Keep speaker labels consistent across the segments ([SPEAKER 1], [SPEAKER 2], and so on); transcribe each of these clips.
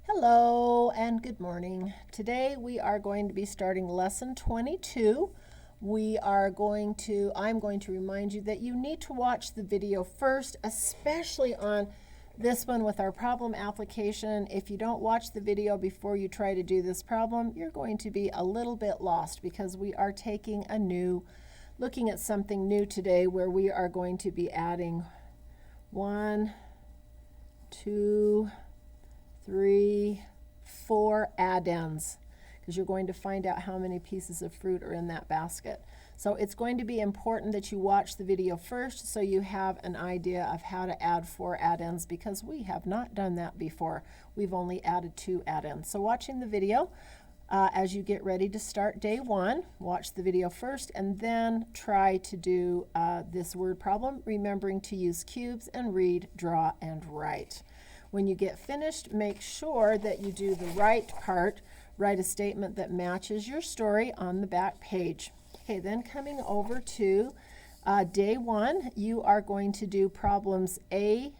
[SPEAKER 1] Hello and good morning. Today we are going to be starting lesson 22. I'm going to remind you that you need to watch the video first, especially on this one with our problem application. If you don't watch the video before you try to do this problem, you're going to be a little bit lost because we are looking at something new today where we are going to be adding 1, 2, 3, 4 add-ins, because you're going to find out how many pieces of fruit are in that basket. So it's going to be important that you watch the video first so you have an idea of how to add 4 add-ins, because we have not done that before. We've only added 2 add-ins. So watching the video as you get ready to start day 1, watch the video first and then try to do this word problem, remembering to use cubes and read, draw, and write. When you get finished, make sure that you do the right part. Write a statement that matches your story on the back page. Okay, then coming over to day 1, you are going to do problems A.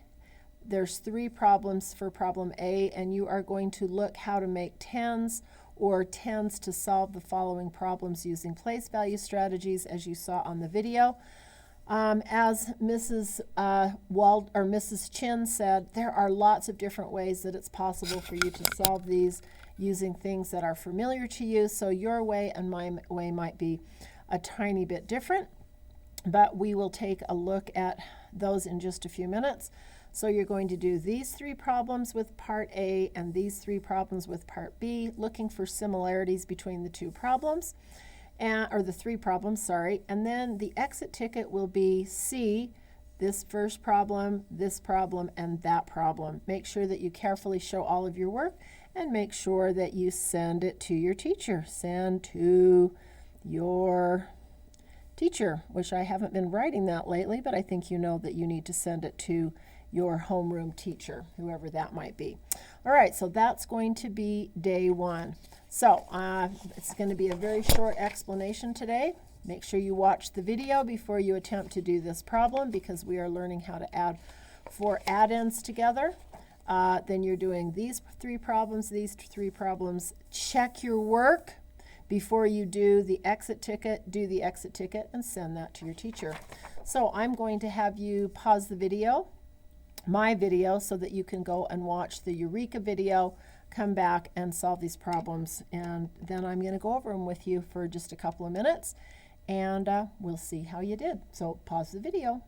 [SPEAKER 1] There's 3 problems for problem A, and you are going to look how to make tens or tens to solve the following problems using place value strategies, as you saw on the video. As Mrs. Chin said, there are lots of different ways that it's possible for you to solve these using things that are familiar to you. So your way and my way might be a tiny bit different, but we will take a look at those in just a few minutes. So you're going to do these 3 problems with part A and these 3 problems with part B, looking for similarities between the 2 problems. Or the 3 problems, sorry, and then the exit ticket will be C, this first problem, this problem, and that problem. Make sure that you carefully show all of your work and make sure that you send it to your teacher. Send to your teacher, which I haven't been writing that lately, but I think you know that you need to send it to your homeroom teacher, whoever that might be. All right, so that's going to be day 1. So it's going to be a very short explanation today. Make sure you watch the video before you attempt to do this problem, because we are learning how to add 4 add-ins together. Then you're doing these 3 problems, these 3 problems. Check your work before you do the exit ticket. Do the exit ticket and send that to your teacher. So I'm going to have you pause the video, my video, so that you can go and watch the Eureka video, come back and solve these problems, and then I'm going to go over them with you for just a couple of minutes, and we'll see how you did. So pause the video.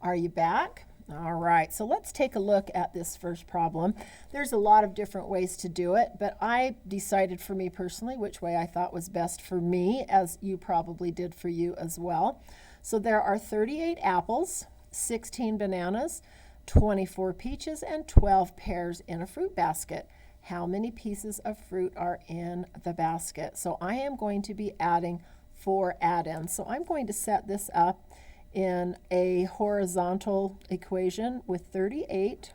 [SPEAKER 1] Are you back? All right, so let's take a look at this first problem. There's a lot of different ways to do it, but I decided for me personally which way I thought was best for me, as you probably did for you as well. So there are 38 apples, 16 bananas, 24 peaches, and 12 pears in a fruit basket. How many pieces of fruit are in the basket? So I am going to be adding 4 add-ins. So I'm going to set this up in a horizontal equation with 38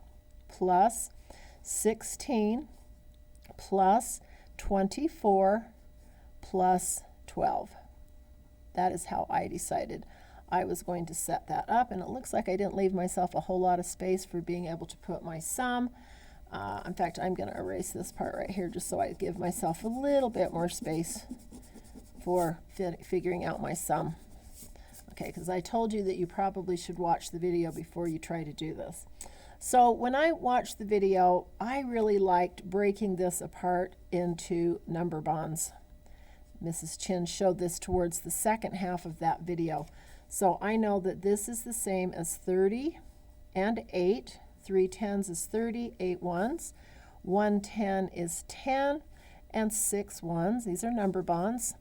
[SPEAKER 1] plus 16 plus 24 plus 12. That is how I decided I was going to set that up, and it looks like I didn't leave myself a whole lot of space for being able to put my sum. In fact, I'm going to erase this part right here just so I give myself a little bit more space for figuring out my sum. Okay, because I told you that you probably should watch the video before you try to do this. So when I watched the video, I really liked breaking this apart into number bonds. Mrs. Chin showed this towards the second half of that video. So I know that this is the same as 30 and 8. 3 tens is 30, 8 ones. 1 10 is 10, and 6 ones. These are number bonds.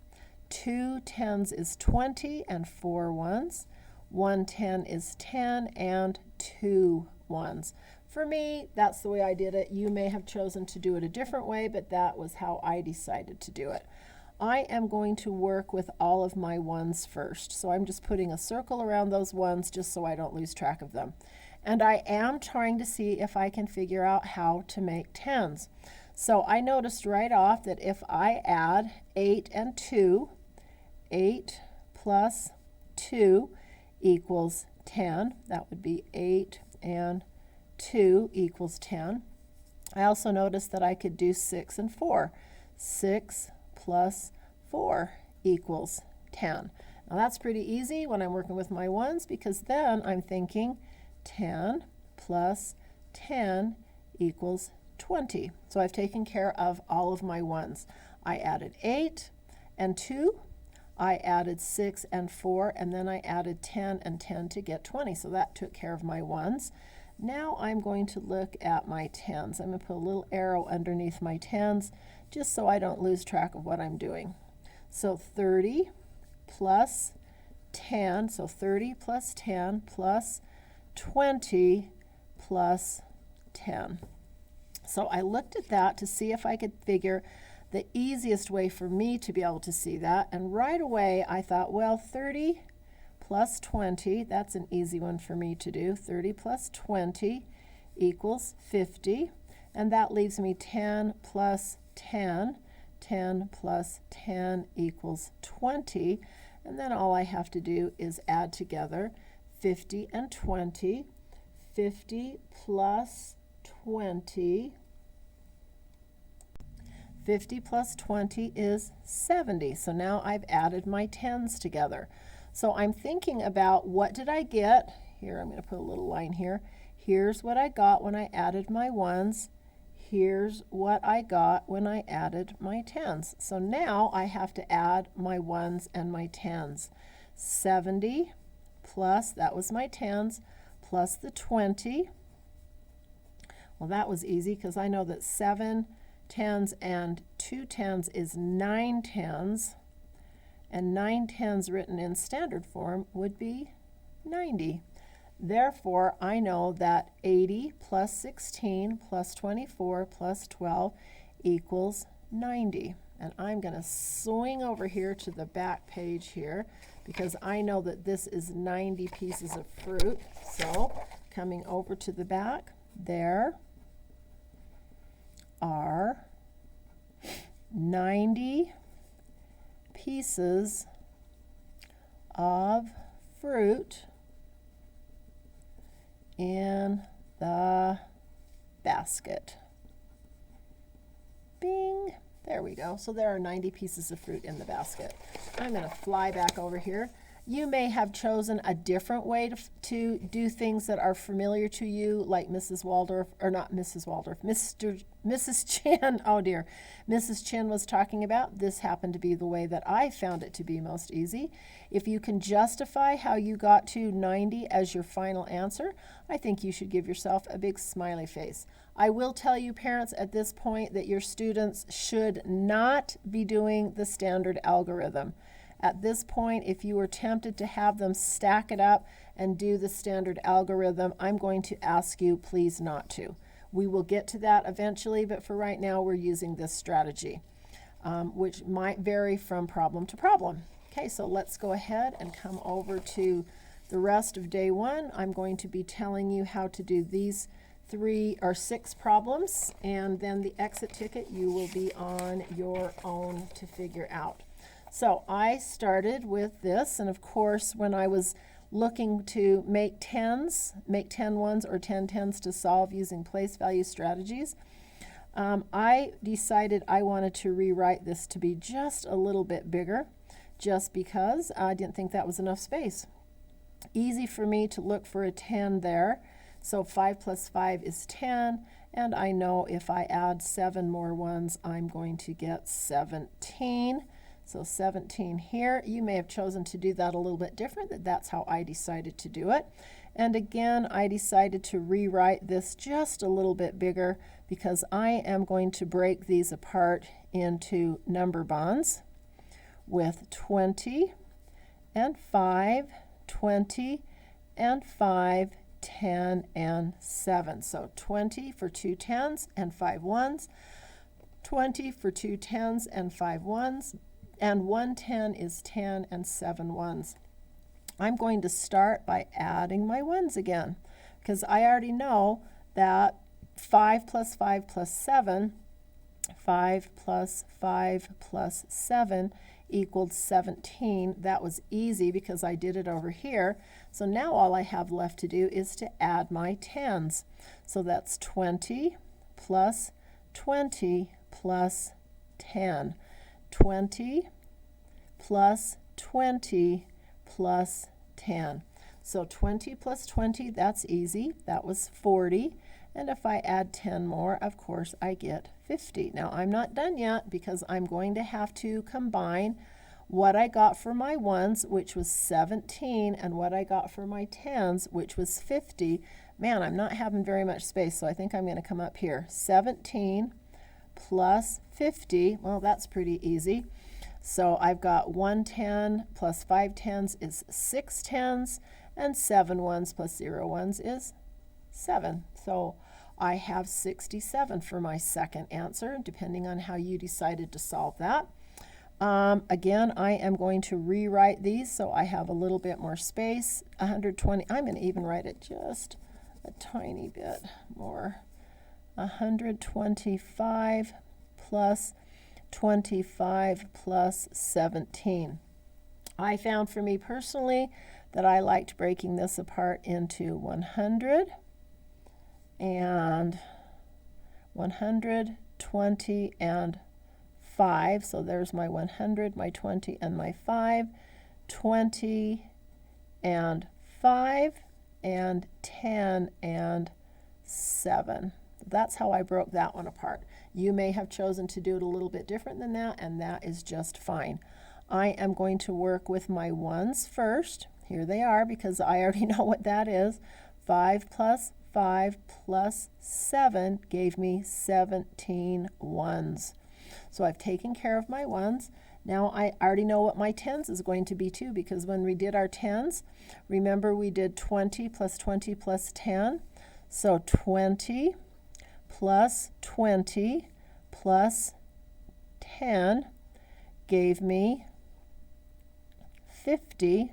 [SPEAKER 1] 2 tens is 20 and 4 ones. 1 10 is 10 and 2 ones. For me, that's the way I did it. You may have chosen to do it a different way, but that was how I decided to do it. I am going to work with all of my ones first. So I'm just putting a circle around those ones just so I don't lose track of them. And I am trying to see if I can figure out how to make tens. So I noticed right off that if I add 8 and 2, 8 plus 2 equals 10. That would be 8 and 2 equals 10. I also noticed that I could do 6 and 4. 6 plus 4 equals 10. Now that's pretty easy when I'm working with my ones, because then I'm thinking 10 plus 10 equals 20. So I've taken care of all of my ones. I added 8 and 2. I added 6 and 4, and then I added 10 and 10 to get 20. So that took care of my ones. Now I'm going to look at my tens. I'm going to put a little arrow underneath my tens just so I don't lose track of what I'm doing. So 30 plus 10, so 30 plus 10 plus 20 plus 10. So I looked at that to see if I could figure the easiest way for me to be able to see that. And right away I thought, well, 30 plus 20, that's an easy one for me to do. 30 plus 20 equals 50. And that leaves me 10 plus 10. 10 plus 10 equals 20. And then all I have to do is add together 50 and 20. 50 plus 20. 50 plus 20 is 70. So now I've added my tens together. So I'm thinking about, what did I get? Here, I'm going to put a little line here. Here's what I got when I added my ones. Here's what I got when I added my tens. So now I have to add my ones and my tens. 70 plus, that was my tens, plus the 20. Well, that was easy because I know that 7 tens and 2 tens is 9 tens. And 9 tens written in standard form would be 90. Therefore, I know that 80 plus 16 plus 24 plus 12 equals 90. And I'm going to swing over here to the back page here because I know that this is 90 pieces of fruit. So coming over to the back, there are 90 pieces of fruit in the basket. Bing! There we go. So there are 90 pieces of fruit in the basket. I'm going to fly back over here. You may have chosen a different way to do things that are familiar to you, like Mrs. Waldorf, or not Mrs. Waldorf, Mrs. Chin, oh dear, Mrs. Chin was talking about. This happened to be the way that I found it to be most easy. If you can justify how you got to 90 as your final answer, I think you should give yourself a big smiley face. I will tell you, parents, at this point that your students should not be doing the standard algorithm. At this point, if you were tempted to have them stack it up and do the standard algorithm, I'm going to ask you please not to. We will get to that eventually, but for right now, we're using this strategy, which might vary from problem to problem. Okay, so let's go ahead and come over to the rest of day one. I'm going to be telling you how to do these 3 or 6 problems, and then the exit ticket you will be on your own to figure out. So I started with this, and of course when I was looking to make 10 ones or 10 tens to solve using place value strategies, I decided I wanted to rewrite this to be just a little bit bigger, just because I didn't think that was enough space. Easy for me to look for a 10 there. So 5 plus 5 is 10, and I know if I add 7 more ones, I'm going to get 17. So 17 here. You may have chosen to do that a little bit different. That's how I decided to do it. And again, I decided to rewrite this just a little bit bigger because I am going to break these apart into number bonds with 20 and 5, 20 and 5, 10 and 7. So 20 for 2 tens and 5 ones, 20 for 2 tens and 5 ones, and 1 10 is 10 and 7 ones. I'm going to start by adding my ones again because I already know that 5 plus 5 plus 7, 5 plus 5 plus 7 equaled 17. That was easy because I did it over here. So now all I have left to do is to add my tens. So that's 20 plus 20 plus 10. 20 plus 20 plus 10. So 20 plus 20, that's easy. That was 40. And if I add 10 more, of course, I get 50. Now, I'm not done yet because I'm going to have to combine what I got for my ones, which was 17, and what I got for my tens, which was 50. Man, I'm not having very much space, so I think I'm going to come up here. 17 plus 50, well, that's pretty easy. So I've got 1 10 plus 5 tens is 6 tens, and 7 ones plus 0 ones is 7. So I have 67 for my second answer, depending on how you decided to solve that. Again, I am going to rewrite these so I have a little bit more space. 120, I'm going to even write it just a tiny bit more. 125 plus 25 plus 17. I found for me personally that I liked breaking this apart into 100 and 120 and 5. So there's my 100, my 20, and my 5. 20 and 5 and 10 and 7. That's how I broke that one apart. You may have chosen to do it a little bit different than that, and that is just fine. I am going to work with my ones first. Here they are because I already know what that is. 5 plus 5 plus 7 gave me 17 ones. So I've taken care of my ones. Now I already know what my tens is going to be too, because when we did our tens, remember we did 20 plus 20 plus 10. So 20 plus 20 plus 10 gave me 50.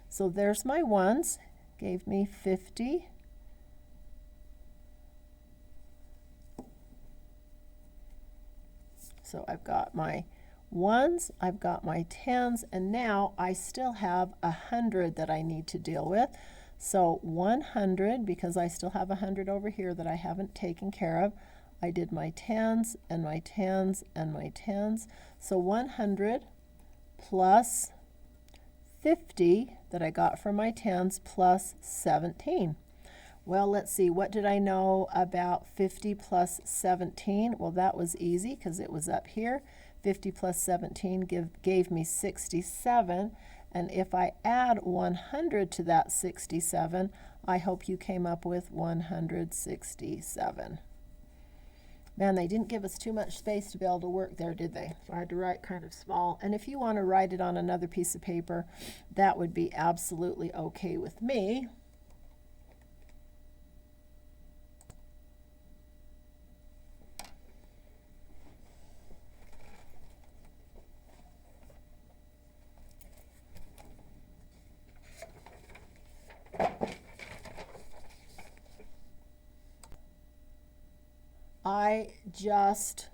[SPEAKER 1] So there's my ones, gave me 50. So I've got my ones, I've got my tens, and now I still have 100 that I need to deal with. So 100, because I still have 100 over here that I haven't taken care of. I did my tens and my tens and my tens. So 100 plus 50 that I got from my tens plus 17. Well, let's see, what did I know about 50 plus 17? Well, that was easy because it was up here. 50 plus 17 gave me 67. And if I add 100 to that 67, I hope you came up with 167. Man, they didn't give us too much space to be able to work there, did they? So I had to write kind of small. And if you want to write it on another piece of paper, that would be absolutely okay with me. I just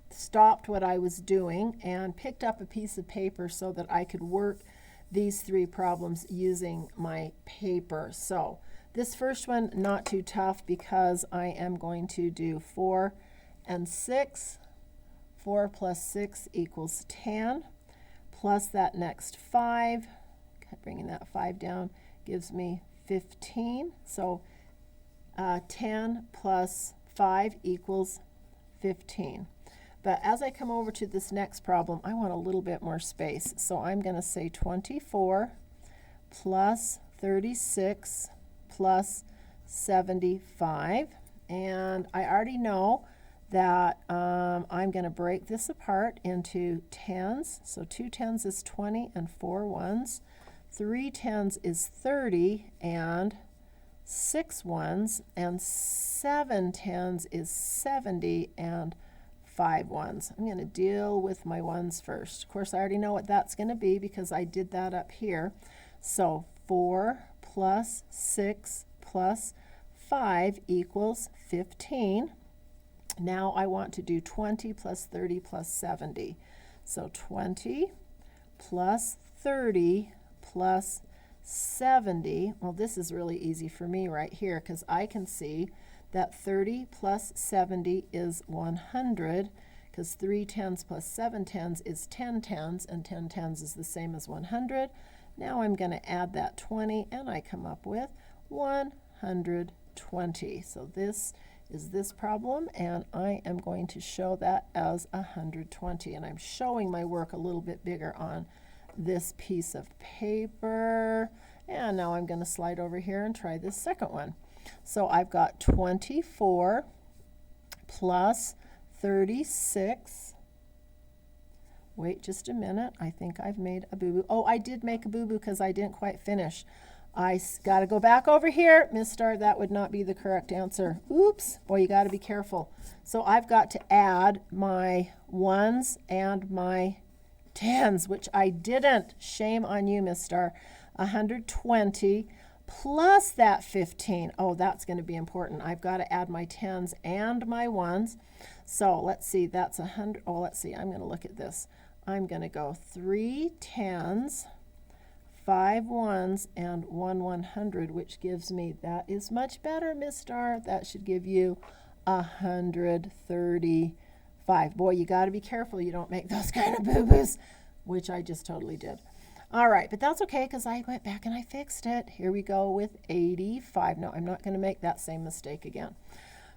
[SPEAKER 1] stopped what I was doing and picked up a piece of paper so that I could work these three problems using my paper. So this first one, not too tough because I am going to do 4 and 6. 4 plus 6 equals 10, plus that next 5, bringing that 5 down, gives me 15. So 10 plus 5 equals 15. But as I come over to this next problem, I want a little bit more space. So I'm going to say 24 plus 36 plus 75. And I already know that I'm going to break this apart into tens. So 2 tens is 20 and 4 ones. 3 tens is 30 and 6 ones, and 7 tens is 70 and 5 ones. I'm going to deal with my ones first. Of course, I already know what that's going to be because I did that up here. So 4 plus 6 plus 5 equals 15. Now I want to do 20 plus 30 plus 70. So 20 plus 30 plus 70. Well, this is really easy for me right here because I can see that 30 plus 70 is 100, because 3 tens plus 7 tens is 10 tens, and 10 tens is the same as 100. Now I'm going to add that 20, and I come up with 120. So this is this problem, and I am going to show that as 120. And I'm showing my work a little bit bigger on this piece of paper. And now I'm going to slide over here and try this second one. So I've got 24 plus 36. Wait just a minute. I think I've made a boo-boo. Oh, I did make a boo-boo because I didn't quite finish. I got to go back over here. Miss Star, that would not be the correct answer. Oops. Boy, you got to be careful. So I've got to add my ones and my tens, which I didn't. Shame on you, Miss Star. 120 plus that 15. Oh, that's going to be important. I've got to add my tens and my ones. So let's see, that's 100. Oh, let's see, I'm going to look at this. I'm going to go 3 tens, 5 ones, and 1 100, which gives me, that is much better, Miss Star. That should give you 135. Boy, you got to be careful you don't make those kind of boo-boos, which I just totally did. All right, but that's okay because I went back and I fixed it. Here we go with 85. No, I'm not going to make that same mistake again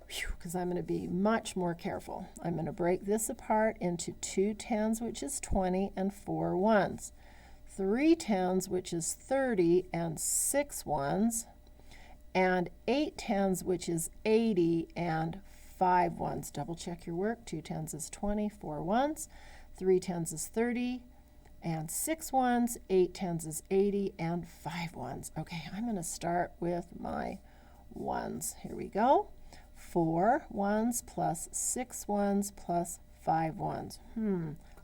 [SPEAKER 1] because I'm going to be much more careful. I'm going to break this apart into 2 tens, which is 20, and 4 ones. 3 tens, which is 30, and 6 ones. And 8 tens, which is 80, and 5 ones. Double check your work. 2 tens is 20, 4 ones. 3 tens is 30. And 6 ones, 8 tens is 80, and 5 ones. Okay, I'm going to start with my ones. Here we go. 4 ones plus 6 ones plus 5 ones.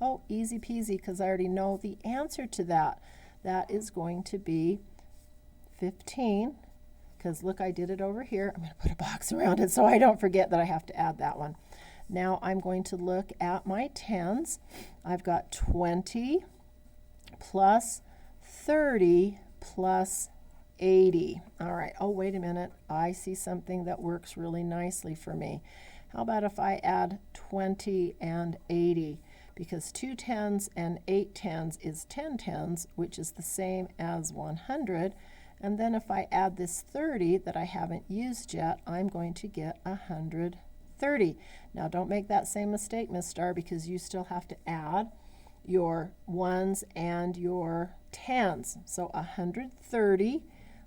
[SPEAKER 1] Oh, easy peasy because I already know the answer to that. That is going to be 15 because look, I did it over here. I'm going to put a box around it so I don't forget that I have to add that one. Now I'm going to look at my tens. I've got 20 plus 30 plus 80. All right. Oh, wait a minute. I see something that works really nicely for me. How about if I add 20 and 80? Because 2 tens and 8 tens is 10 tens, which is the same as 100. And then if I add this 30 that I haven't used yet, I'm going to get 130. Now, don't make that same mistake, Miss Star, because you still have to add your ones and your tens. So 130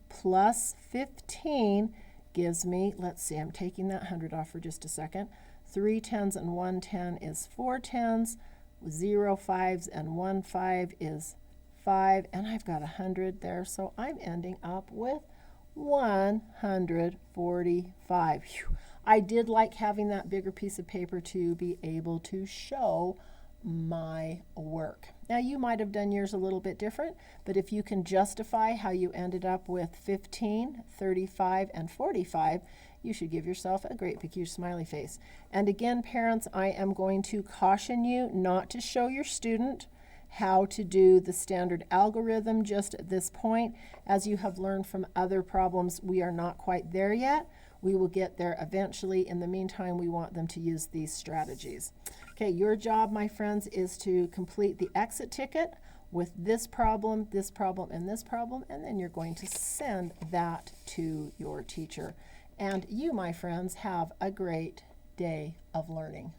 [SPEAKER 1] plus 15 gives me, let's see, I'm taking that 100 off for just a second. 3 tens and 1 10 is 4 tens. 0 fives and 1 5 is 5. And I've got 100 there. So I'm ending up with 145. Whew. I did like having that bigger piece of paper to be able to show my work. Now you might have done yours a little bit different, but if you can justify how you ended up with 15, 35, and 45, you should give yourself a great big huge smiley face. And again, parents, I am going to caution you not to show your student how to do the standard algorithm just at this point. As you have learned from other problems, we are not quite there yet. We will get there eventually. In the meantime, we want them to use these strategies. Okay, your job, my friends, is to complete the exit ticket with this problem, and this problem, and then you're going to send that to your teacher. And you, my friends, have a great day of learning.